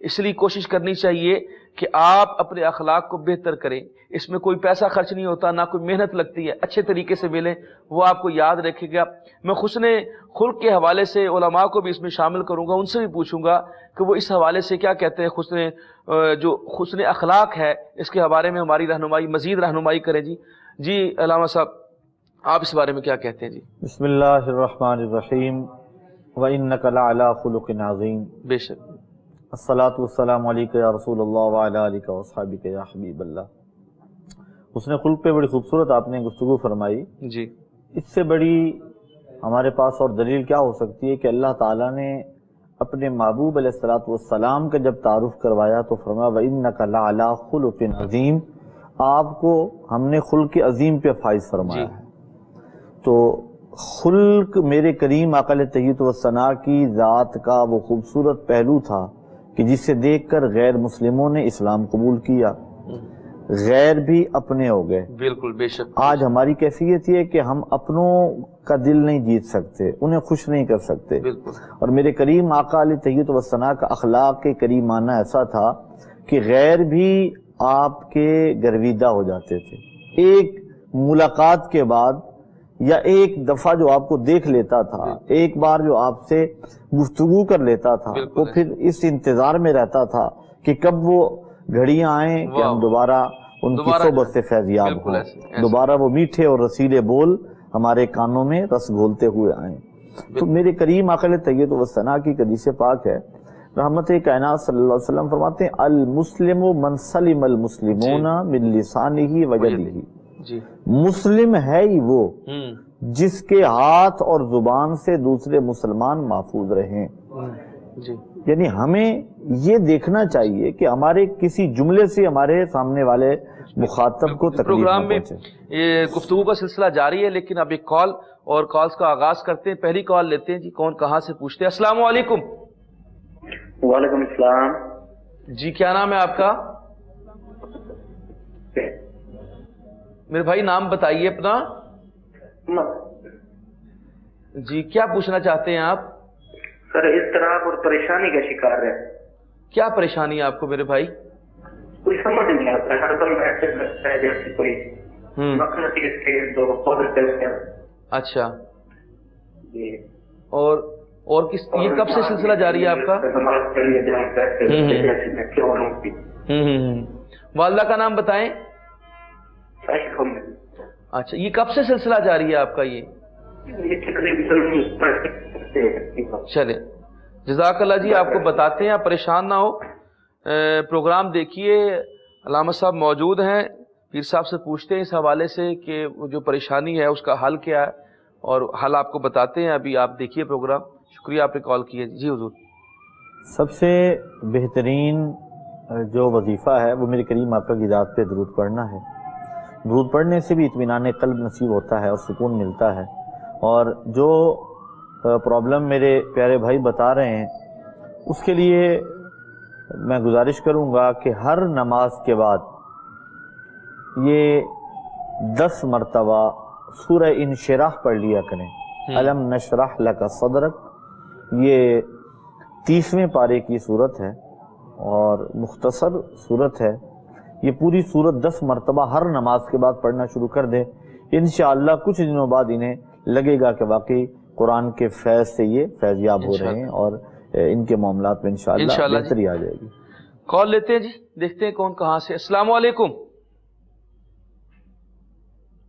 اس لیے کوشش کرنی چاہیے کہ آپ اپنے اخلاق کو بہتر کریں. اس میں کوئی پیسہ خرچ نہیں ہوتا، نہ کوئی محنت لگتی ہے. اچھے طریقے سے ملیں، وہ آپ کو یاد رکھے گا. میں حسن خلق کے حوالے سے علماء کو بھی اس میں شامل کروں گا، ان سے بھی پوچھوں گا کہ وہ اس حوالے سے کیا کہتے ہیں. جو حسن اخلاق ہے اس کے حوالے میں ہماری رہنمائی، مزید رہنمائی کریں. جی علامہ صاحب، آپ اس بارے میں کیا کہتے ہیں؟ جی بسم اللہ الرحمن الرحیم وَإِنَّكَ لَعَلَىٰ خُلُقٍ عَظِيمٍ. بے شک. الصلاۃ والسلام علیک یا رسول اللہ وعلی آلک واصحابک یا حبیب اللہ. حسن خلق پہ بڑی خوبصورت آپ نے گفتگو فرمائی. جی، اس سے بڑی ہمارے پاس اور دلیل کیا ہو سکتی ہے کہ اللہ تعالیٰ نے اپنے محبوب علیہ الصلوۃ والسلام کا جب تعارف کروایا تو فرمایا وَإِنَّكَ لَعَلَىٰ خُلُقٍ عَظِيمٍ. آپ کو ہم نے خلق عظیم پہ فائز فرمایا ہے. تو خلق میرے کریم آقا علیہ التحیۃ والثناء کی ذات کا وہ خوبصورت پہلو تھا کہ جسے دیکھ کر غیر مسلموں نے اسلام قبول کیا، غیر بھی اپنے ہو گئے. بالکل بے شک. آج ہماری کیفیت یہ ہے کہ ہم اپنوں کا دل نہیں جیت سکتے، انہیں خوش نہیں کر سکتے. بالکل. اور میرے کریم آقا علیہ التحیۃ والثناء کا اخلاق کریمانہ ایسا تھا کہ غیر بھی آپ کے گرویدہ ہو جاتے تھے. ایک ملاقات کے بعد یا ایک دفعہ جو آپ کو دیکھ لیتا تھا، ایک بار جو آپ سے گفتگو کر لیتا تھا، وہ پھر اس انتظار میں رہتا تھا کہ کب وہ گھڑیاں آئیں کہ ہم دوبارہ ان کی صحبت سے فیضیاب ہوں، دوبارہ وہ میٹھے اور رسیلے بول ہمارے کانوں میں رس گھولتے ہوئے آئیں. تو میرے کریم آقا علیہ التحیۃ والثناء کی حدیث پاک ہے، رحمت کائنات صلی اللہ علیہ وسلم فرماتے ہیں المسلم من سلم المسلمون من لسانہ ویدہ. مسلم ہے ہی وہ جس کے ہاتھ اور زبان سے دوسرے مسلمان محفوظ رہیں. یعنی ہمیں یہ دیکھنا چاہیے کہ ہمارے کسی جملے سے ہمارے سامنے والے مخاطب کو تکلیف نہ پہنچے. یہ گفتگو کا سلسلہ جاری ہے، لیکن اب ایک کال اور کالز کا آغاز کرتے ہیں. پہلی کال لیتے ہیں. جی کون کہاں سے پوچھتے ہیں؟ السلام علیکم. وعلیکم السلام. جی کیا نام ہے آپ کا؟ میرے بھائی نام بتائیے اپنا. جی کیا پوچھنا چاہتے ہیں آپ؟ سر اضطراب اور پریشانی کا شکار ہے. کیا پریشانی ہے آپ کو میرے بھائی؟ کوئی سمجھ نہیں آتا ہے، ہر دم ایسے لگتا ہے جیسے کوئی مقناطیس کے دو پازیٹیو ہیں. اچھا جی. اور کس یہ کب سے سلسلہ جاری ہے آپ کا؟ والدہ کا نام بتائیں. اچھا یہ کب سے سلسلہ جاری ہے آپ کا؟ یہ چلے جزاک اللہ جی. آپ کو بتاتے ہیں، آپ پریشان نہ ہو. پروگرام دیکھیے، علامہ صاحب موجود ہیں، پیر صاحب سے پوچھتے ہیں اس حوالے سے کہ جو پریشانی ہے اس کا حل کیا ہے، اور حل آپ کو بتاتے ہیں. ابھی آپ دیکھیے پروگرام. شکریہ آپ نے کال کیا. جی حضور. سب سے بہترین جو وظیفہ ہے وہ میرے کریم آقا کی ذات پہ درود پڑھنا ہے. درود پڑھنے سے بھی اطمینان قلب نصیب ہوتا ہے اور سکون ملتا ہے. اور جو پرابلم میرے پیارے بھائی بتا رہے ہیں اس کے لیے میں گزارش کروں گا کہ ہر نماز کے بعد یہ 10 مرتبہ سورہ انشراح پڑھ لیا کریں. الم نشرح لک صدرک، یہ 30ویں پارے کی صورت ہے اور مختصر صورت ہے. یہ پوری صورت 10 مرتبہ ہر نماز کے بعد پڑھنا شروع کر دیں. انشاءاللہ کچھ دنوں بعد انہیں لگے گا کہ واقعی قرآن کے فیض سے یہ فیضیاب ہو رہے ہیں اور ان کے معاملات میں انشاءاللہ بہتری آ جائے گی. کال لیتے ہیں جی، دیکھتے ہیں کون کہاں سے. السلام علیکم.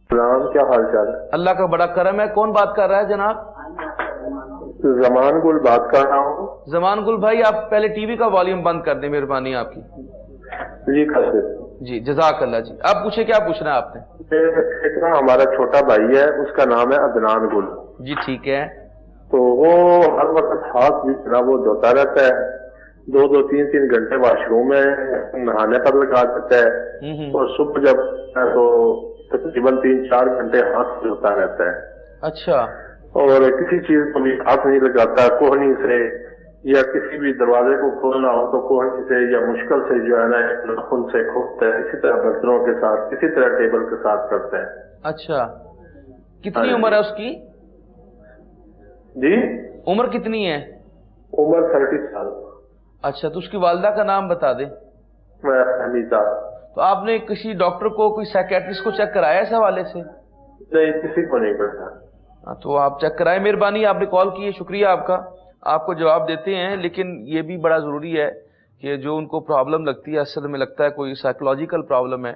السلام، کیا حال چال ہے؟ اللہ کا بڑا کرم ہے. کون بات کر رہا ہے جناب؟ زمان گل بات کر رہا ہوں. زمان گل بھائی آپ پہلے ٹی وی کا والیوم بند کر دیں، مہربانی آپ کی. جی کیسے؟ جی جزاک اللہ جی. آپ پوچھیں کیا پوچھنا ہے آپ نے؟ ہمارا چھوٹا بھائی ہے، اس کا نام ہے عدنان گل. جی ٹھیک ہے. تو وہ ہر وقت ہاتھ بھی وہ دھوتا رہتا ہے، 2-2 3-3 گھنٹے واش روم میں نہانے پر لگا دیتا ہے، اور صبح جب تو تقریباً 3-4 گھنٹے ہاتھ دھوتا رہتا ہے. اچھا. اور کسی چیز کو بھی ہاتھ نہیں لگاتا، کوہنی سے یا کسی بھی دروازے کو کھولنا ہو تو کوہنی سے یا مشکل سے جو ہے نا ناخن سے کھولتا ہے. اسی طرح برتنوں کے ساتھ، اسی طرح ٹیبل کے ساتھ کرتا ہے. اچھا. کتنی عمر ہے اس کی؟ جی عمر کتنی ہے؟ عمر 30 سال. اچھا، تو اس کی والدہ کا نام بتا دیں. حمیدہ. تو آپ نے کسی ڈاکٹر کو، کوئی سائیکیٹرسٹ کو چیک کرایا اس حوالے سے؟ نہیں، کسی کو نہیں پڑھا. تو آپ چیک کرائیں. مہربانی، آپ نے کال کی ہے، شکریہ آپ کا. آپ کو جواب دیتے ہیں، لیکن یہ بھی بڑا ضروری ہے کہ جو ان کو پرابلم لگتی ہے، اصل میں لگتا ہے کوئی سائیکولوجیکل پرابلم ہے،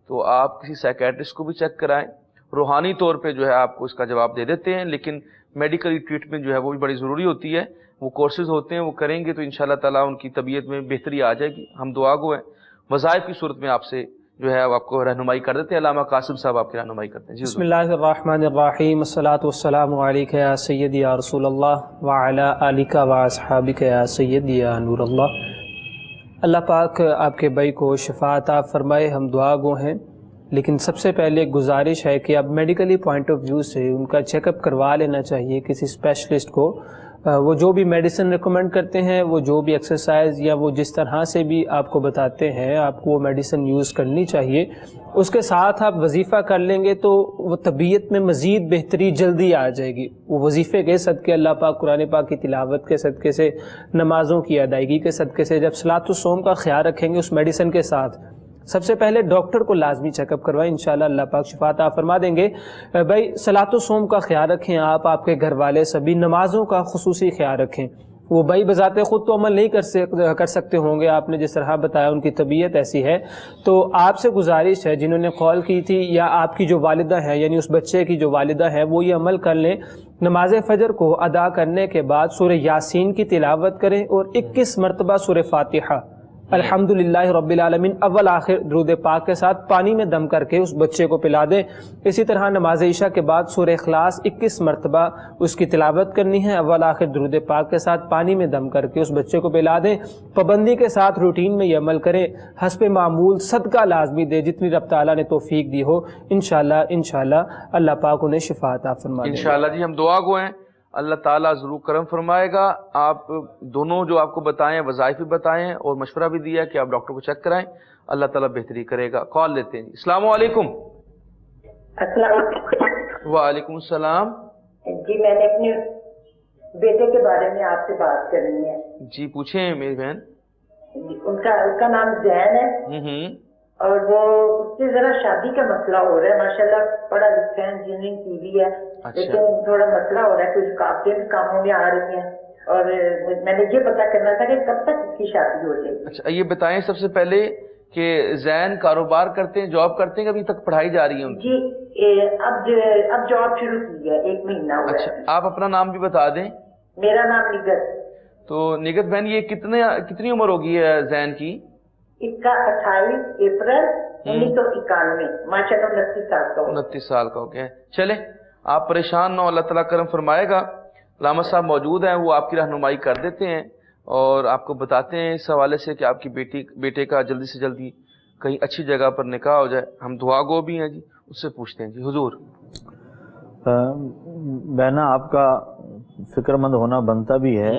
تو آپ کسی سائیکیٹرسٹ کو بھی چیک کرائیں. روحانی طور پہ جو ہے آپ کو اس کا جواب دے دیتے ہیں، لیکن میڈیکلی ٹریٹمنٹ جو ہے وہ بھی بڑی ضروری ہوتی ہے. وہ کورسز ہوتے ہیں، وہ کریں گے تو انشاءاللہ تعالیٰ ان کی طبیعت میں بہتری آ جائے گی. ہم دعا گو ہیں. وظائف کی صورت میں آپ سے جو ہے آپ کو رہنمائی کر دیتے ہیں. علامہ قاسم صاحب آپ کی رہنمائی کرتے ہیں. بسم اللہ الرحمن الرحیم. الصلاۃ والسلام علیک یا سیدی یا رسول اللہ وعلی آلک و اصحابک یا سیدی یا نور اللہ. اللہ پاک آپ کے بھائی کو شفا عطا فرمائے. ہم دعا گو ہیں، لیکن سب سے پہلے گزارش ہے کہ اب میڈیکلی پوائنٹ آف ویو سے ان کا چیک اپ کروا لینا چاہیے کسی اسپیشلسٹ کو. وہ جو بھی میڈیسن ریکمینڈ کرتے ہیں، وہ جو بھی ایکسرسائز یا وہ جس طرح سے بھی آپ کو بتاتے ہیں، آپ کو وہ میڈیسن یوز کرنی چاہیے. اس کے ساتھ آپ وظیفہ کر لیں گے تو وہ طبیعت میں مزید بہتری جلدی آ جائے گی. وہ وظیفے کے صدقے، اللہ پاک قرآن پاک کی تلاوت کے صدقے سے، نمازوں کی ادائیگی کے صدقے سے، جب صلاۃ الصوم کا خیال رکھیں گے اس میڈیسن کے ساتھ، سب سے پہلے ڈاکٹر کو لازمی چیک اپ کروائیں. انشاءاللہ اللہ پاک شفا عطا فرما دیں گے. بھائی صلاۃ الصوم کا خیال رکھیں، آپ کے گھر والے سبھی نمازوں کا خصوصی خیال رکھیں. وہ بھائی بذات خود تو عمل نہیں کر سکتے ہوں گے، آپ نے جس طرح بتایا ان کی طبیعت ایسی ہے. تو آپ سے گزارش ہے جنہوں نے کال کی تھی یا آپ کی جو والدہ ہے، یعنی اس بچے کی جو والدہ ہے، وہ یہ عمل کر لیں. نماز فجر کو ادا کرنے کے بعد سورہ یاسین کی تلاوت کریں اور 21 مرتبہ سورہ فاتحہ الحمدللہ رب العالمین اول آخر درود پاک کے ساتھ پانی میں دم کر کے اس بچے کو پلا دیں. اسی طرح نماز عشاء کے بعد سورہ اخلاص 21 مرتبہ اس کی تلاوت کرنی ہے، اول آخر درود پاک کے ساتھ پانی میں دم کر کے اس بچے کو پلا دیں. پابندی کے ساتھ روٹین میں یہ عمل کریں. حسب معمول صدقہ لازمی دے جتنی رب تعالیٰ نے توفیق دی ہو. انشاءاللہ اللہ پاک انہیں شفا عطا فرمائے. انشاءاللہ جی، ہم دعا گو ہیں، اللہ تعالیٰ ضرور کرم فرمائے گا. آپ دونوں جو آپ کو بتائیں، وظائف بھی بتائیں اور مشورہ بھی دیا کہ آپ ڈاکٹر کو چیک کرائیں. اللہ تعالیٰ بہتری کرے گا. کال لیتے ہیں. السلام علیکم. السلام علیکم. وعلیکم السلام. جی میں نے اپنے بیٹے کے بارے میں آپ سے بات کرنی ہے. جی پوچھیں میری بہن. ان کا نام زین ہے اور وہ اس سے ذرا شادی کا مسئلہ ہو رہا ہے. ماشاءاللہ پڑھا لکھا ہے، انجینئرنگ کی بھی ہے، لیکن تھوڑا مسئلہ ہو رہا ہے، کچھ رکاوٹیں کاموں میں آ رہی ہیں اور میں نے یہ پتا کرنا تھا کہ کب تک اس کی شادی ہو جائے. اچھا یہ بتائیں سب سے پہلے کہ زین کاروبار کرتے ہیں، جاب کرتے ہیں، ابھی تک پڑھائی جاری ہے ان کی؟ جی اب جاب شروع کی ہے، 1 مہینہ ہوا ہے. اچھا آپ اپنا نام بھی بتا دیں. میرا نام نگت. تو نگت بہن یہ کتنی عمر ہوگی ہے زین کی؟ اس کا 28 اپریل 1991. ماشاءاللہ 29 سال کا. 29 سال کا ہو گیا. چلیں آپ پریشان نہ ہو، اللہ تعالیٰ کرم فرمائے گا. علامہ صاحب موجود ہیں، وہ آپ کی رہنمائی کر دیتے ہیں اور آپ کو بتاتے ہیں اس حوالے سے کہ آپ کی بیٹے کا جلدی سے جلدی کہیں اچھی جگہ پر نکاح ہو جائے. ہم دعا گو بھی ہیں جی، اس سے پوچھتے ہیں. جی حضور. بہنا آپ کا فکر مند ہونا بنتا بھی ہے.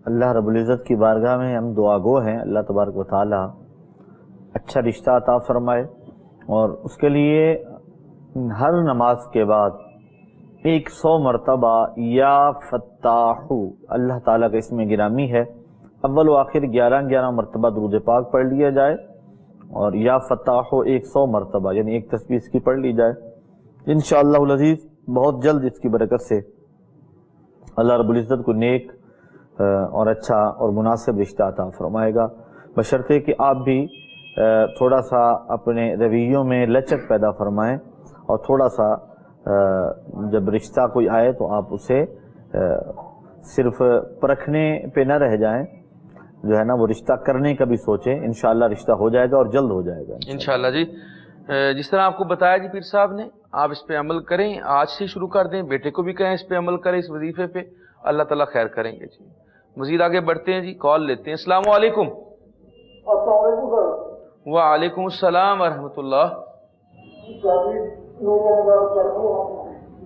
اللہ رب العزت کی بارگاہ میں ہم دعا گو ہیں، اللہ تبارک و تعالی اچھا رشتہ عطا فرمائے اور اس کے لیے ہر نماز کے بعد 100 مرتبہ یا فتاحو، اللہ تعالیٰ کا اسم گرامی ہے، اول و آخر 11 مرتبہ درود پاک پڑھ لیا جائے اور یا فتاحو 100 مرتبہ، یعنی ایک تسبیح اس کی پڑھ لی جائے. انشاءاللہ العزیز بہت جلد اس کی برکت سے اللہ رب العزت کو نیک اور اچھا اور مناسب رشتہ عطا فرمائے گا، بشرطے کہ آپ بھی تھوڑا سا اپنے رویوں میں لچک پیدا فرمائیں اور تھوڑا سا جب رشتہ کوئی آئے تو آپ اسے صرف پرکھنے پہ نہ رہ جائیں، جو ہے نا وہ رشتہ کرنے کا بھی سوچیں. انشاءاللہ رشتہ ہو جائے گا اور جلد ہو جائے گا انشاءاللہ. جی جس طرح آپ کو بتایا جی پیر صاحب نے، آپ اس پہ عمل کریں، آج سے شروع کر دیں. بیٹے کو بھی کہیں اس پہ عمل کریں، اس وظیفے پہ. اللہ تعالیٰ خیر کریں گے. جی مزید آگے بڑھتے ہیں. جی کال لیتے ہیں. السلام علیکم. السلام علیکم سر. وعلیکم السلام ورحمۃ اللہ.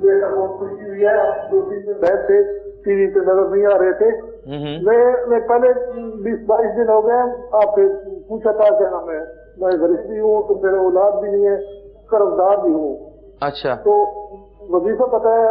بیٹا بہت خوشی ہوئی ہے، 2-3 دن بیٹھ تھے ٹی وی پہ نظر نہیں آ رہے تھے. میں پہلے 20-22 دن ہو گئے آپ سے پوچھا تھا کیا نام ہے، میں غریب بھی ہوں تو میرے اولاد بھی نہیں ہے، قرضدار بھی ہوں. اچھا تو وظیفہ پتہ ہے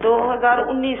2019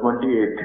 28।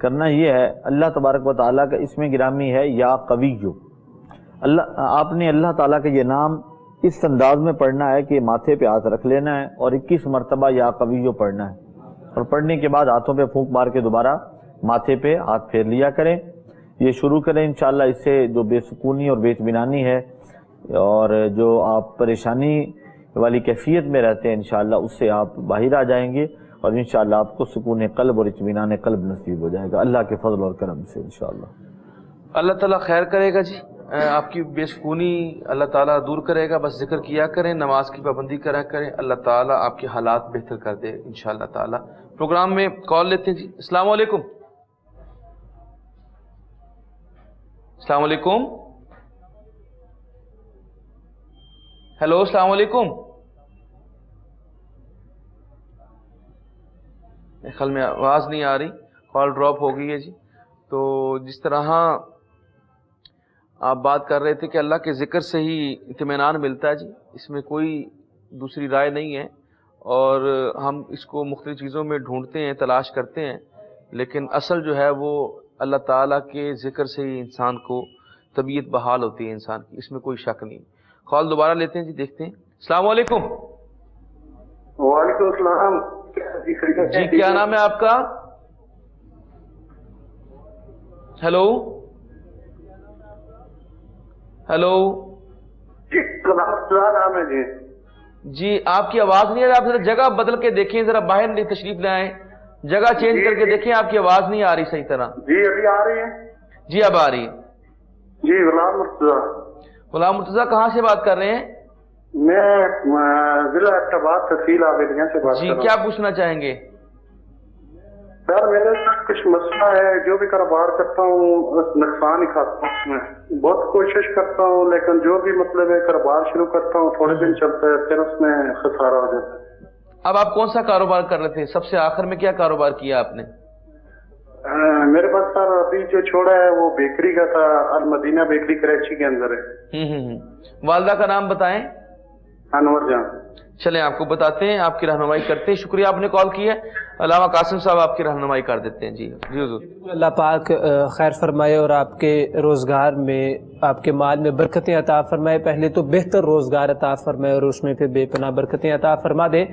کرنا یہ ہے، اللہ تبارک و تعالیٰ کا اسم گرامی ہے یا قویو. اللہ، آپ نے اللہ تعالیٰ کا یہ نام اس انداز میں پڑھنا ہے کہ ماتھے پہ ہاتھ رکھ لینا ہے اور 21 مرتبہ یا قویو پڑھنا ہے، اور پڑھنے کے بعد ہاتھوں پہ پھونک مار کے دوبارہ ماتھے پہ ہاتھ پھیر لیا کریں. یہ شروع کریں انشاءاللہ. اس سے جو بے سکونی اور بے اطمینانی ہے اور جو آپ پریشانی والی کیفیت میں رہتے ہیں انشاءاللہ اس سے آپ باہر آ جائیں گے، اور انشاءاللہ آپ کو سکون قلب اور اطمینان قلب نصیب ہو جائے گا اللہ کے فضل اور کرم سے انشاءاللہ. اللہ تعالیٰ خیر کرے گا جی. آپ کی بے سکونی اللہ تعالیٰ دور کرے گا. بس ذکر کیا کریں، نماز کی پابندی کرا کریں، اللہ تعالیٰ آپ کے حالات بہتر کر دے انشاءاللہ تعالیٰ. پروگرام میں کال لیتے ہیں جی. السلام علیکم. السلام علیکم. ہیلو، السلام علیکم. خیال میں آواز نہیں آ رہی، کال ڈراپ ہو گئی ہے جی. تو جس طرح آپ بات کر رہے تھے کہ اللہ کے ذکر سے ہی اطمینان ملتا ہے جی، اس میں کوئی دوسری رائے نہیں ہے. اور ہم اس کو مختلف چیزوں میں ڈھونڈتے ہیں، تلاش کرتے ہیں، لیکن اصل جو ہے وہ اللہ تعالیٰ کے ذکر سے ہی انسان کو طبیعت بحال ہوتی ہے انسان کی، اس میں کوئی شک نہیں. کال دوبارہ لیتے ہیں جی، دیکھتے ہیں. السلام علیکم. وعلیکم السلام. جی کیا نام ہے آپ کا؟ Hello hello. جی نام ہے جی. جی آپ کی آواز نہیں آ رہی، آپ ذرا جگہ بدل کے دیکھیں، ذرا باہر تشریف لائیں، جگہ چینج کر کے دیکھیں، آپ کی آواز نہیں آ رہی صحیح طرح. جی ابھی آ رہی ہے؟ جی اب آ رہی ہے. جی غلام مرتضیٰ. غلام مرتضیٰ کہاں سے بات کر رہے ہیں؟ میں ضلع احتیاط تحصیل عابدیہ سے بات کر رہا ہوں. جی کیا پوچھنا چاہیں گے؟ سر میرے ساتھ کچھ مسئلہ ہے، جو بھی کاروبار کرتا ہوں نقصان ہی کھاتا ہوں. اس میں بہت کوشش کرتا ہوں، لیکن جو بھی مطلب ہے کاروبار شروع کرتا ہوں تھوڑے دن چلتا ہے، پھر اس میں خسارہ ہو جاتا ہے. اب آپ کون سا کاروبار کر رہے تھے؟ سب سے آخر میں کیا کاروبار کیا آپ نے؟ میرے پاس سر ابھی جو چھوڑا ہے وہ بیکری کا تھا، المدینہ بیکری کراچی کے اندر ہے. والدہ کا نام بتائیں. انور جان. چلیں آپ کو بتاتے ہیں، آپ کی رہنمائی کرتے ہیں. شکریہ آپ نے کال کی ہے. علامہ قاسم صاحب آپ کی رہنمائی کر دیتے ہیں. جی جی حضور. اللہ پاک خیر فرمائے اور آپ کے روزگار میں، آپ کے مال میں برکتیں عطا فرمائے. پہلے تو بہتر روزگار عطا فرمائے اور اس میں پھر بے پناہ برکتیں عطا فرما دے.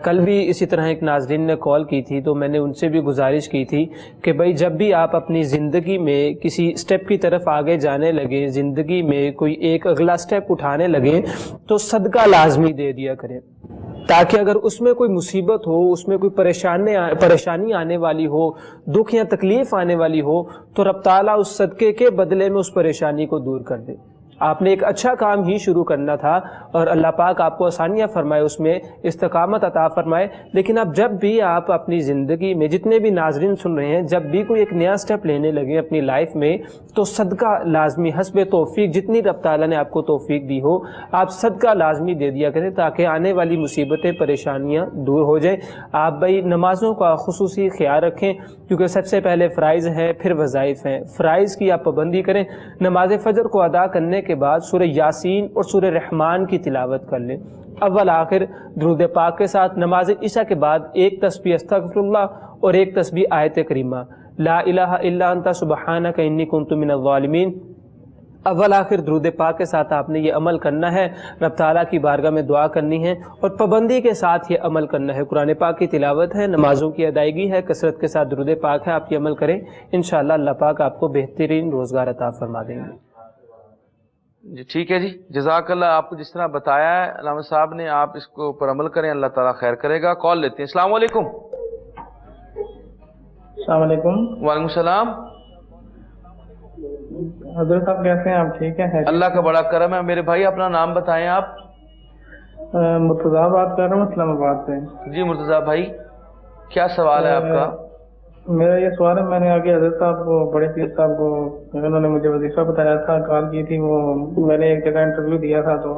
کل بھی اسی طرح ایک ناظرین نے کال کی تھی تو میں نے ان سے بھی گزارش کی تھی کہ بھائی جب بھی آپ اپنی زندگی میں کسی سٹیپ کی طرف آگے جانے لگیں، زندگی میں کوئی ایک اگلا سٹیپ اٹھانے لگیں تو صدقہ لازمی دے دیا کریں، تاکہ اگر اس میں کوئی مصیبت ہو، اس میں کوئی پریشانی آنے والی ہو، دکھ یا تکلیف آنے والی ہو تو رب تعالیٰ اس صدقے کے بدلے میں اس پریشانی کو دور کر دے. آپ نے ایک اچھا کام ہی شروع کرنا تھا اور اللہ پاک آپ کو آسانیاں فرمائے، اس میں استقامت عطا فرمائے. لیکن اب جب بھی آپ اپنی زندگی میں، جتنے بھی ناظرین سن رہے ہیں، جب بھی کوئی ایک نیا سٹیپ لینے لگیں اپنی لائف میں تو صدقہ لازمی حسب توفیق، جتنی رب تعالیٰ نے آپ کو توفیق دی ہو آپ صدقہ لازمی دے دیا کریں تاکہ آنے والی مصیبتیں، پریشانیاں دور ہو جائیں. آپ بھائی نمازوں کا خصوصی خیال رکھیں کیونکہ سب سے پہلے فرائض ہیں، پھر وظائف ہیں. فرائض کی آپ پابندی کریں. نماز فجر کو ادا کرنے کے بعد سورہ یاسین اور سورہ رحمان کی تلاوت کر لیں اول آخر درود پاک کے ساتھ. نماز عشاء کے بعد ایک تسبیح استغفر اللہ اور ایک تسبیح آیت کریمہ لا الہ الا انت سبحانک انی کنت من الظالمین اول آخر درود پاک کے ساتھ آپ نے یہ عمل کرنا ہے. رب تعالیٰ کی بارگاہ میں دعا کرنی ہے اور پابندی کے ساتھ یہ عمل کرنا ہے. قرآن پاک کی تلاوت ہے، نمازوں کی ادائیگی ہے، کثرت کے ساتھ درود پاک ہے. آپ یہ عمل کریں، انشاءاللہ اللہ پاک آپ کو بہترین روزگار عطا فرما دیں گے. جی ٹھیک ہے جی، جزاک اللہ. آپ کو جس طرح بتایا ہے علامہ صاحب نے، آپ اس کو پر عمل کریں، اللہ تعالیٰ خیر کرے گا. کال لیتے ہیں. السلام علیکم. السلام علیکم. وعلیکم السلام. حضرت صاحب کیسے ہیں آپ؟ ٹھیک ہے؟ اللہ کا بڑا کرم ہے. میرے بھائی اپنا نام بتائیں. آپ؟ مرتضیٰ بات کر رہا ہوں اسلام آباد سے. جی مرتضیٰ بھائی کیا سوال ہے آپ کا؟ میرا یہ سوال ہے، میں نے آگے حضرت صاحب کو، بڑے پیر صاحب کو، انہوں نے مجھے وظیفہ بتایا تھا، کال کی تھی، وہ میں نے ایک جگہ انٹرویو دیا تھا تو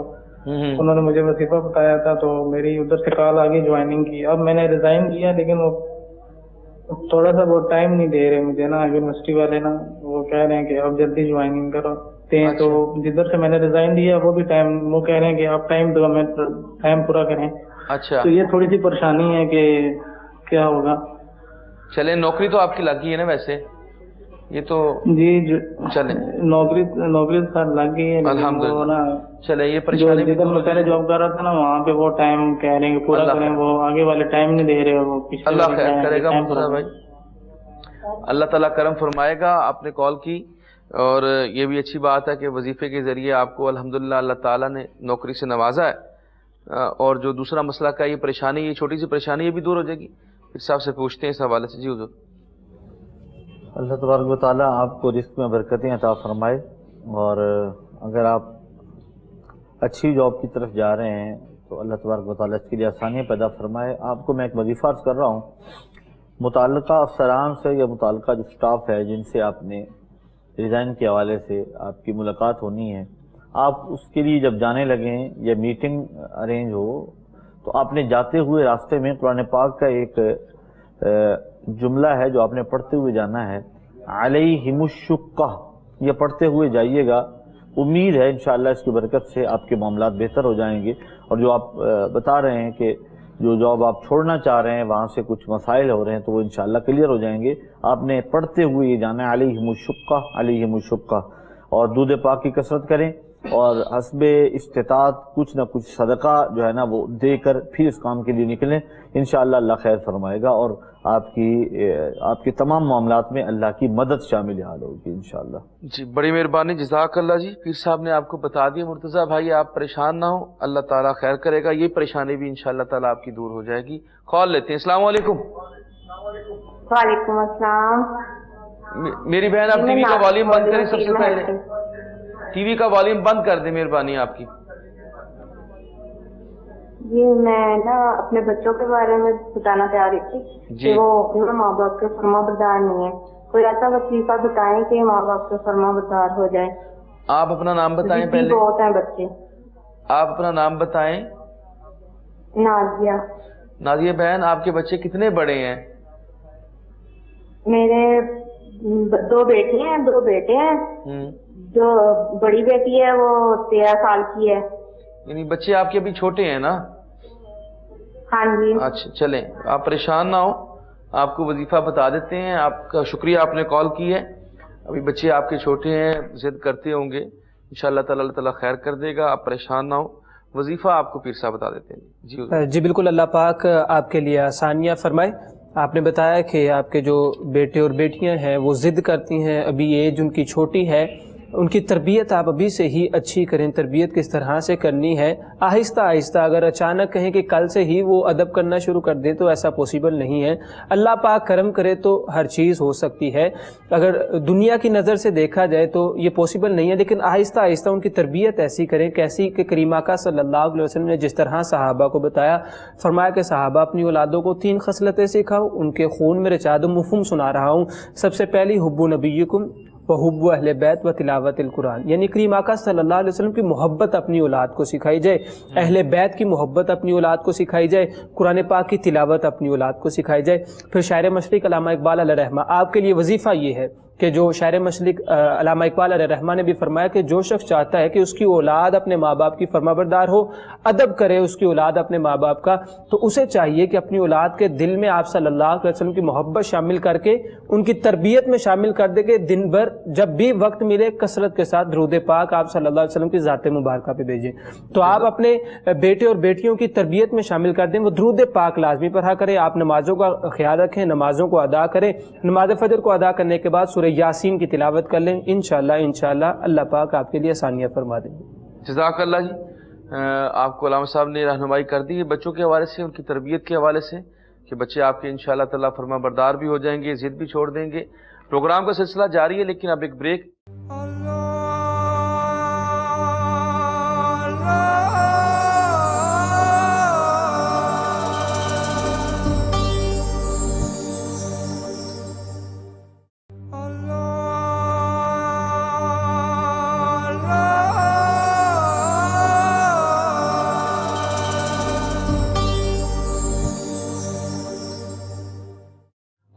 انہوں نے مجھے وظیفہ بتایا تھا تو میری ادھر سے کال آ گئی جوائننگ کی. اب میں نے ریزائن کیا لیکن وہ تھوڑا سا وہ ٹائم نہیں دے رہے مجھے نا، یونیورسٹی والے نا، وہ کہہ رہے ہیں کہ اب جلدی جوائننگ کرو ہیں. تو جدھر سے میں نے ریزائن دیا وہ بھی ٹائم، وہ کہہ رہے ہیں کہ آپ ٹائم دو، ہمیں ٹائم پورا کریں. اچھا تو یہ تھوڑی سی پریشانی ہے کہ کیا ہوگا. چلیں نوکری تو آپ کی لگ گئی ہے نا ویسے، یہ تو جی چلیں نوکری سر لگ گئی ہے، الحمدللہ۔ چلے یہ پریشانی جدھر میں پہلے جاب کر رہا تھا نا وہاں پہ وہ ٹائم کہہ رہے ہیں کہ پورا کریں، وہ آگے والے ٹائم نہیں دے رہے، وہ پچھلے اللہ خیر کرے گا مرتضیٰ بھائی، اللہ تعالیٰ کرم فرمائے گا۔ آپ نے کال کی اور یہ بھی اچھی بات ہے کہ وظیفے کے ذریعے آپ کو الحمدللہ اللہ تعالیٰ نے نوکری سے نوازا ہے، اور جو دوسرا مسئلہ کا یہ پریشانی، یہ چھوٹی سی پریشانی یہ بھی دور ہو جائے گی۔ پھر صاحب سے پوچھتے ہیں اس حوالے سے۔ جی حضور۔ اللہ تبارک و تعالیٰ آپ کو رزق میں برکتیں عطا فرمائے، اور اگر آپ اچھی جاب کی طرف جا رہے ہیں تو اللہ تبارک و تعالیٰ اس کے لیے آسانیاں پیدا فرمائے۔ آپ کو میں ایک وظیفہ عرض کر رہا ہوں، متعلقہ افسران سے یا متعلقہ جو سٹاف ہے جن سے آپ نے ریزائن کے حوالے سے آپ کی ملاقات ہونی ہے، آپ اس کے لیے جب جانے لگیں یا میٹنگ ارینج ہو تو آپ نے جاتے ہوئے راستے میں قرآن پاک کا ایک جملہ ہے جو آپ نے پڑھتے ہوئے جانا ہے، علیہم الشقہ، یہ پڑھتے ہوئے جائیے گا۔ امید ہے انشاءاللہ اس کی برکت سے آپ کے معاملات بہتر ہو جائیں گے، اور جو آپ بتا رہے ہیں کہ جو جاب آپ چھوڑنا چاہ رہے ہیں وہاں سے کچھ مسائل ہو رہے ہیں تو وہ انشاءاللہ کلیئر ہو جائیں گے۔ آپ نے پڑھتے ہوئے یہ جانا ہے علیہم الشقہ، علیہم الشقہ، اور دودھ پاک کی کثرت کریں، اور حسب استطاعت کچھ نہ کچھ صدقہ جو ہے نا وہ دے کر پھر اس کام کے لیے نکلیں، انشاءاللہ اللہ خیر فرمائے گا، اور آپ کے تمام معاملات میں اللہ کی مدد شامل حال ہوگی انشاءاللہ۔ جی بڑی مہربانی، جزاک اللہ جی۔ پیر صاحب نے آپ کو بتا دیا مرتضیٰ بھائی، آپ پریشان نہ ہوں، اللہ تعالیٰ خیر کرے گا، یہ پریشانی بھی انشاءاللہ تعالیٰ آپ کی دور ہو جائے گی۔ کال لیتے ہیں۔ السلام علیکم۔ وعلیکم السلام۔ میری بہن آپ ٹی وی کا والیوم بند کریں، سب سے پہلے ٹی وی کا والیوم بند کر دیں، مہربانی آپ کی۔ جی میں نا اپنے بچوں کے بارے میں بتانا چاہ رہی تھی کہ وہ اپنے ماں باپ کے فرما بردار نہیں ہے، کوئی ایسا وظیفہ بتائیں کہ ماں باپ کے فرما بردار ہو جائے۔ آپ اپنا نام بتائیں پہلے۔ بہت ہیں بچے۔ آپ اپنا نام بتائیں۔ نازیہ۔ نازیہ بہن، آپ کے بچے کتنے بڑے ہیں؟ میرے 2 بیٹی ہیں، 2 بیٹے ہیں۔ جو بڑی بیٹی ہے وہ 13 سال کی ہے۔ یعنی بچے آپ کے ابھی چھوٹے ہیں نا؟ ہاں جی۔ اچھا چلیں، آپ پریشان نہ ہوں، آپ کو وظیفہ بتا دیتے ہیں۔ آپ کا شکریہ، آپ نے کال کی ہے۔ ابھی بچے آپ کے چھوٹے ہیں، ضد کرتے ہوں گے، انشاءاللہ تعالیٰ اللہ تعالیٰ خیر کر دے گا، آپ پریشان نہ ہوں۔ وظیفہ آپ کو پیر صاحب بتا دیتے ہیں۔ جی بالکل، اللہ پاک آپ کے لیے آسانیاں فرمائے۔ آپ نے بتایا کہ آپ کے جو بیٹے اور بیٹیاں ہیں وہ ضد کرتی ہیں، ابھی ایج ان کی چھوٹی ہے، ان کی تربیت آپ ابھی سے ہی اچھی کریں۔ تربیت کس طرح سے کرنی ہے، آہستہ آہستہ، اگر اچانک کہیں کہ کل سے ہی وہ ادب کرنا شروع کر دیں تو ایسا پوسیبل نہیں ہے۔ اللہ پاک کرم کرے تو ہر چیز ہو سکتی ہے، اگر دنیا کی نظر سے دیکھا جائے تو یہ پوسیبل نہیں ہے، لیکن آہستہ آہستہ ان کی تربیت ایسی کریں کیسی کہ کریم آقا صلی اللہ علیہ وسلم نے جس طرح صحابہ کو بتایا، فرمایا کہ صحابہ اپنی اولادوں کو 3 خصلتیں سکھاؤ، ان کے خون میں رچا دو۔ مفہوم سنا رہا ہوں، سب سے پہلی حب نبیکم وحب اہل بیت و تلاوت القرآن، یعنی کریم آقا صلی اللہ علیہ وسلم کی محبت اپنی اولاد کو سکھائی جائے، اہل بیت کی محبت اپنی اولاد کو سکھائی جائے، قرآن پاک کی تلاوت اپنی اولاد کو سکھائی جائے۔ پھر شاعر مشرق علامہ اقبال علیہ رحمہ، آپ کے لیے وظیفہ یہ ہے کہ جو شاعر مشرق علامہ اقبال علیہ رحمہ نے بھی فرمایا کہ جو شخص چاہتا ہے کہ اس کی اولاد اپنے ماں باپ کی فرما بردار ہو، ادب کرے اس کی اولاد اپنے ماں باپ کا، تو اسے چاہیے کہ اپنی اولاد کے دل میں آپ صلی اللہ علیہ وسلم کی محبت شامل کر کے ان کی تربیت میں شامل کر دے کہ دن بھر جب بھی وقت ملے کثرت کے ساتھ درود پاک آپ صلی اللہ علیہ وسلم کی ذات مبارکہ پہ بھیجیں۔ تو آپ اپنے بیٹے اور بیٹیوں کی تربیت میں شامل کر دیں، وہ درود پاک لازمی پڑھا کریں، آپ نمازوں کا خیال رکھیں، نمازوں کو ادا کریں، نماز فجر کو ادا کرنے کے بعد سورہ یاسین کی تلاوت کر لیں، انشاءاللہ اللہ پاک آپ کے لیے آسانیاں فرما دیں گے۔ جزاک اللہ جی۔ آپ کو علامہ صاحب نے رہنمائی کر دی ہے بچوں کے حوالے سے، ان کی تربیت کے حوالے سے، کہ بچے آپ کے انشاءاللہ تعالیٰ فرما بردار بھی ہو جائیں گے، ضد بھی چھوڑ دیں گے۔ پروگرام کا سلسلہ جاری ہے، لیکن اب ایک بریک۔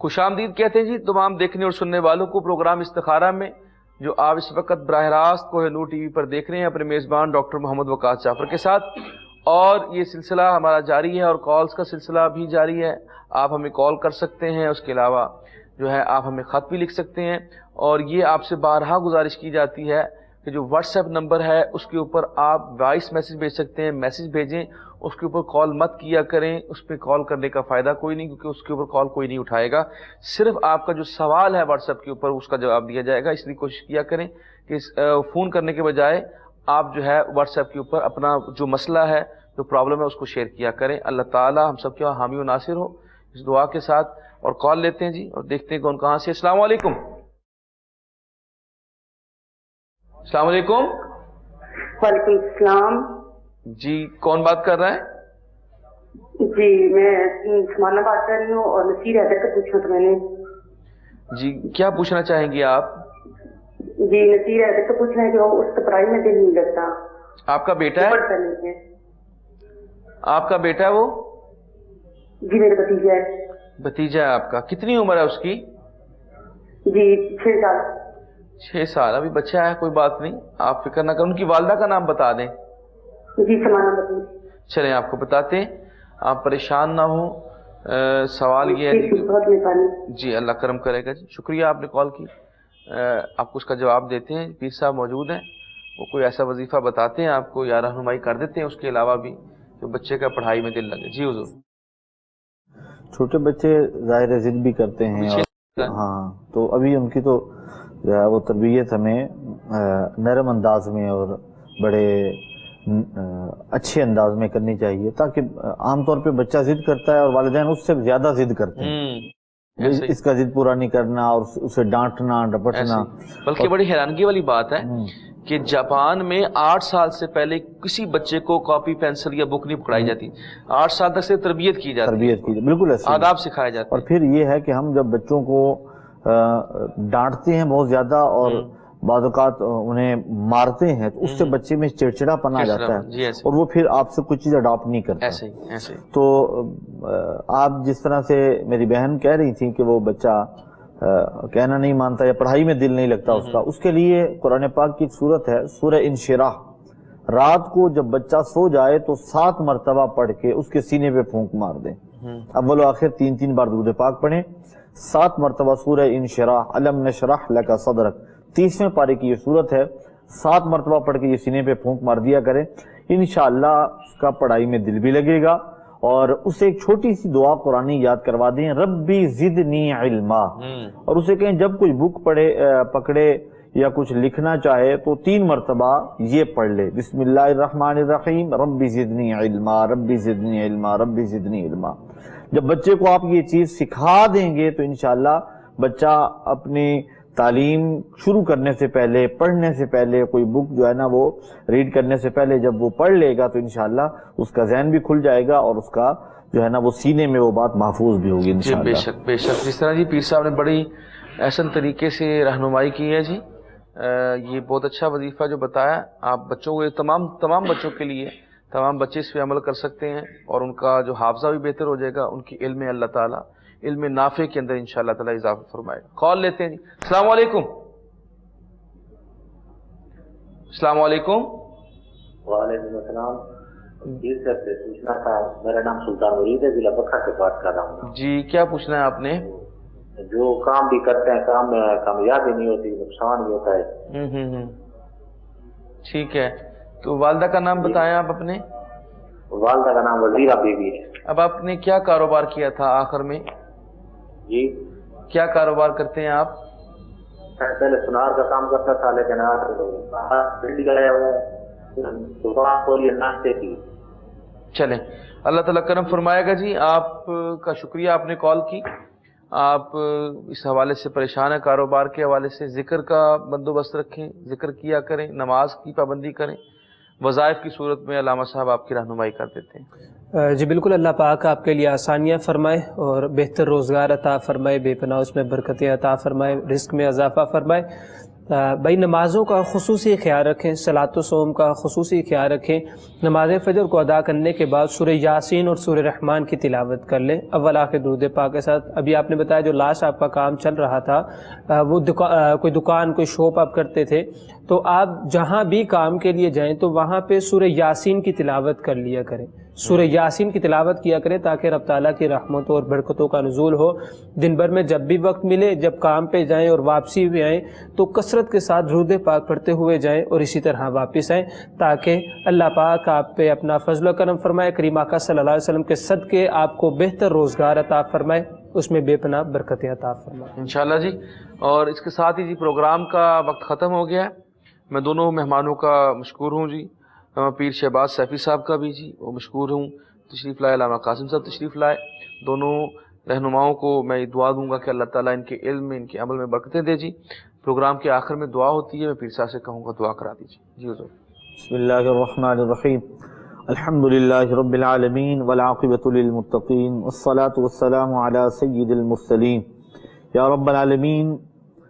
خوش آمدید کہتے ہیں جی تمام دیکھنے اور سننے والوں کو پروگرام استخارہ میں، جو آپ اس وقت براہ راست کوہ نور ٹی وی پر دیکھ رہے ہیں، اپنے میزبان ڈاکٹر محمد وقاص جعفر کے ساتھ۔ اور یہ سلسلہ ہمارا جاری ہے اور کالز کا سلسلہ بھی جاری ہے. آپ ہمیں کال کر سکتے ہیں, اس کے علاوہ جو ہے آپ ہمیں خط بھی لکھ سکتے ہیں. اور یہ آپ سے بارہا گزارش کی جاتی ہے کہ جو واٹس ایپ نمبر ہے اس کے اوپر آپ وائس میسج بھیج سکتے ہیں, میسج بھیجیں, اس کے اوپر کال مت کیا کریں, اس پہ کال کرنے کا فائدہ کوئی نہیں, کیونکہ اس کے اوپر کال کوئی نہیں اٹھائے گا. صرف آپ کا جو سوال ہے واٹس ایپ کے اوپر اس کا جواب دیا جائے گا. اس لیے کوشش کیا کریں کہ فون کرنے کے بجائے آپ جو ہے واٹس ایپ کے اوپر اپنا جو مسئلہ ہے, جو پرابلم ہے, اس کو شیئر کیا کریں. اللہ تعالی ہم سب کے حامی و ناصر ہو اس دعا کے ساتھ. اور کال لیتے ہیں جی اور دیکھتے ہیں کون کہاں سے. السلام علیکم. السلام علیکم. وعلیکم السلام. جی کون بات کر رہا ہے؟ جی میں سمانہ بات کر رہی ہوں اور نصیر حیدر کا پوچھنا تھا میں نے. جی کیا پوچھنا چاہیں گی آپ؟ جی نصیر حیدر کا پوچھنا ہے کہ وہ اس کا پڑھائی میں دل نہیں لگتا. آپ کا بیٹا ہے؟ آپ کا بیٹا ہے وہ؟ جی میرا بھتیجا ہے. بھتیجا ہے آپ کا. کتنی عمر ہے اس کی؟ جی 6 سال. 6 سال. ابھی بچہ ہے, کوئی بات نہیں, آپ فکر نہ کریں. ان کی والدہ کا نام بتا دیں. جی سمانہ بتائیں. چلیں آپ کو بتاتے ہیں, آپ پریشان نہ ہوں. سوال یہ ہے جی, اللہ کرم کرے گا جی. شکریہ آپ نے کال کی. آپ کو اس کا جواب دیتے ہیں. پیر صاحب موجود ہیں, وہ کوئی ایسا وظیفہ بتاتے ہیں آپ کو یا رہنمائی کر دیتے ہیں اس کے علاوہ بھی, جو بچے کا پڑھائی میں دل لگے. جی حضور. چھوٹے بچے ظاہر ضد بھی کرتے ہیں اور ہاں, تو ابھی ان کی تو جو ہے وہ تربیت ہمیں نرم انداز میں اور بڑے اچھے انداز میں کرنی چاہیے, تاکہ عام طور پہ بچہ ضد کرتا ہے اور والدین اس سے زیادہ ضد کرتے ہیں. اس کا ضد پورا نہیں کرنا اور اسے ڈانٹنا ڈپٹنا. بلکہ بڑی حیرانگی والی بات ہے کہ جاپان میں 8 سال سے پہلے کسی بچے کو کاپی پینسل یا بک نہیں پکڑائی جاتی. 8 سال تک سے تربیت کی جاتی ہے, بالکل ایسے آداب سکھائے جاتے ہیں. اور پھر یہ ہے کہ ہم جب بچوں کو ڈانٹتے ہیں بہت زیادہ اور بعض اوقات انہیں مارتے ہیں تو اس سے بچے میں چڑچڑا پن آ جاتا ہے اور وہ پھر آپ سے کچھ چیز اڈاپٹ نہیں کرتا. تو آپ جس طرح سے میری بہن کہہ رہی تھی کہ وہ بچہ کہنا نہیں مانتا یا پڑھائی میں دل نہیں لگتا اس کا, اس کے لیے قرآن پاک کی ایک سورت ہے سورہ انشراح. رات کو جب بچہ سو جائے تو 7 مرتبہ پڑھ کے اس کے سینے پہ پھونک مار دیں. اول و آخر 3 بار درود پاک پڑھیں. 7 مرتبہ سورہ انشراح, الم نشرح لک صدرک, 30ویں پارے کی یہ سورت ہے. 7 مرتبہ پڑھ کے یہ سینے پہ پھونک مار دیا کریں. انشاءاللہ اس کا پڑھائی میں دل بھی لگے گا. اور اسے ایک چھوٹی سی دعا قرآنی یاد کروا دیں, ربی زدنی علما, اور اسے کہیں جب کوئی بک پکڑے یا کچھ لکھنا چاہے تو 3 مرتبہ یہ پڑھ لے, بسم اللہ الرحمن الرحیم, ربی زدنی علما, ربی زدنی علما, ربی زدنی علما. جب بچے کو آپ یہ چیز سکھا دیں گے تو انشاءاللہ بچہ اپنی تعلیم شروع کرنے سے پہلے, پڑھنے سے پہلے, کوئی بک جو ہے نا وہ ریڈ کرنے سے پہلے جب وہ پڑھ لے گا تو انشاءاللہ اس کا ذہن بھی کھل جائے گا اور اس کا جو ہے نا وہ سینے میں وہ بات محفوظ بھی ہوگی انشاءاللہ. بے شک بے شک. جس طرح جی پیر صاحب نے بڑی احسن طریقے سے رہنمائی کی ہے جی, یہ بہت اچھا وظیفہ جو بتایا آپ بچوں کو, تمام بچوں کے لیے, تمام بچے اس پہ عمل کر سکتے ہیں اور ان کا جو حافظہ بھی بہتر ہو جائے گا. ان کی علم اللہ تعالیٰ علم نافع کے اندر انشاءاللہ تعالیٰ اضافہ فرمائے. کال لیتے ہیں جی. السلام علیکم. السلام علیکم. وعلیکم السلام. جی سر سے پوچھنا تھا, میرا نام سلطان ورید ہے, ضلع بکھا سے بات کر رہا ہوں. جی کیا پوچھنا ہے آپ نے؟ جو کام بھی کرتے ہیں کام میں کامیابی نہیں ہوتی, نقصان بھی ہوتا ہے. ٹھیک ہے, تو والدہ کا نام بتائیں آپ اپنے. والدہ کا نام وزیرہ بیوی ہے. اب آپ نے کیا کاروبار کیا تھا آخر میں؟ جی کیا کاروبار کرتے ہیں آپ؟ پہلے سنار کا کام کرتا تھا, لیکن ناشتے کی. چلیں اللہ تعالیٰ کرم فرمائے گا جی. آپ کا شکریہ, آپ نے کال کی. آپ اس حوالے سے پریشان ہیں, کاروبار کے حوالے سے. ذکر کا بندوبست رکھیں, ذکر کیا کریں, نماز کی پابندی کریں. وظائف کی صورت میں علامہ صاحب آپ کی رہنمائی کر دیتے ہیں. جی بالکل, اللہ پاک آپ کے لیے آسانیاں فرمائے اور بہتر روزگار عطا فرمائے, بے پناہ اس میں برکتیں عطا فرمائے, رزق میں اضافہ فرمائے. بھائی نمازوں کا خصوصی خیال رکھیں, صلاۃ و صوم کا خصوصی خیال رکھیں. نماز فجر کو ادا کرنے کے بعد سورہ یاسین اور سورہ رحمان کی تلاوت کر لیں اول آخر درود پاک کے ساتھ. ابھی آپ نے بتایا جو لاسٹ آپ کا کام چل رہا تھا, وہ کوئی دکان کوئی شاپ آپ کرتے تھے, تو آپ جہاں بھی کام کے لیے جائیں تو وہاں پہ سورہ یاسین کی تلاوت کر لیا کریں، سورہ یاسین کی تلاوت کیا کریں تاکہ رب تعالیٰ کی رحمتوں اور برکتوں کا نزول ہو۔ دن بھر میں جب بھی وقت ملے، جب کام پہ جائیں اور واپسی بھی آئیں تو کثرت کے ساتھ درود پاک پڑھتے ہوئے جائیں اور اسی طرح واپس آئیں تاکہ اللہ پاک آپ پہ اپنا فضل و کرم فرمائے، کریم آقا صلی اللہ علیہ وسلم کے صدقے آپ کو بہتر روزگار عطا فرمائے، اس میں بے پناہ برکتیں عطا فرمائے انشاءاللہ جی۔ اور اس کے ساتھ ہی جی پروگرام کا وقت ختم ہو گیا ہے۔ میں دونوں مہمانوں کا مشکور ہوں جی، پیر شہباز سیفی صاحب کا بھی جی وہ مشکور ہوں، تشریف لائے، علامہ قاسم صاحب تشریف لائے۔ دونوں رہنماؤں کو میں دعا دوں گا کہ اللہ تعالیٰ ان کے علم میں، ان کے عمل میں برکتیں دے جی۔ پروگرام کے آخر میں دعا ہوتی ہے، میں پیر صاحب سے کہوں گا دعا کرا دیجیے جی حضور۔ بسم اللہ الرحمن الرحیم، الحمد للہ رب العالمین والعاقبۃ للمتقین والصلاة والسلام علی سید المرسلین۔ یا رب العالمین،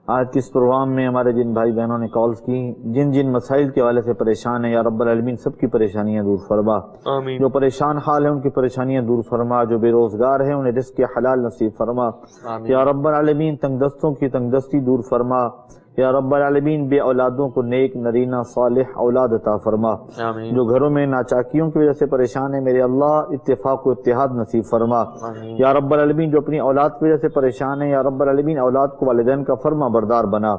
آج کے اس پروگرام میں ہمارے جن بھائی بہنوں نے کالز کی، جن جن مسائل کے حوالے سے پریشان ہیں، یا رب العالمین سب کی پریشانیاں دور فرما۔ آمین۔ جو پریشان حال ہیں ان کی پریشانیاں دور فرما، جو بے روزگار ہیں انہیں رزق حلال نصیب فرما۔ آمین۔ یا رب العالمین تنگ دستوں کی تنگ دستی دور فرما۔ یا رب العالمین بے اولادوں کو نیک نرینہ صالح اولاد عطا فرما۔ آمین۔ جو گھروں میں ناچاکیوں کی وجہ سے پریشان ہے میرے اللہ اتفاق و اتحاد نصیب فرما۔ آمین۔ یا رب العالمین جو اپنی اولاد کی وجہ سے پریشان ہے، یا رب العالمین اولاد کو والدین کا فرما بردار بنا۔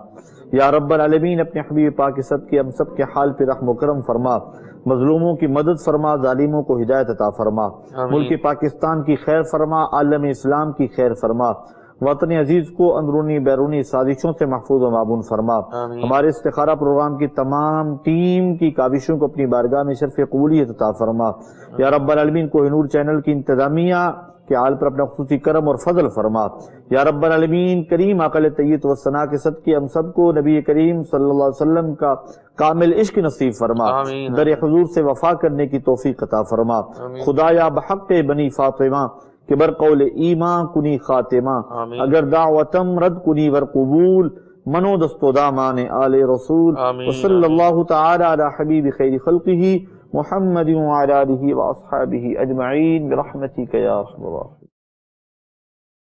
یا رب العالمین اپنے حبیب پاک کے صدقے ہم سب کے حال پہ رحم و کرم فرما، مظلوموں کی مدد فرما، ظالموں کو ہدایت عطا فرما۔ آمین۔ ملک پاکستان کی خیر فرما، عالم اسلام کی خیر فرما، وطن عزیز کو اندرونی بیرونی سازشوں سے محفوظ و معبون فرما۔ آمین۔ ہمارے استخارہ پروگرام کی تمام ٹیم کی کاوشوں کو اپنی بارگاہ میں شرف قبولیت عطا فرما۔ یا رب العالمین کوہ نور چینل کی انتظامیہ کے حال پر اپنا خصوصی کرم اور فضل فرما۔ یا رب العالمین کریم اقل طیب و ثنا کے صدقے ہم سب کو نبی کریم صلی اللہ علیہ وسلم کا کامل عشق نصیب فرما، آمین۔ در حضور سے وفا کرنے کی توفیق عطا فرما۔ آمین۔ خدایا بحق بنی فاطمہ کہ بر قول ایمان کنی خاتمہ، آمین۔ اگر دعوتم رد کنی ور قبول، منو دست و دامان آل رسول، آمین۔ وصلی اللہ تعالی علی حبیب خیر خلقہ محمد وعلی آلہ واصحابہ اجمعین برحمتک یا ارحم الراحمین۔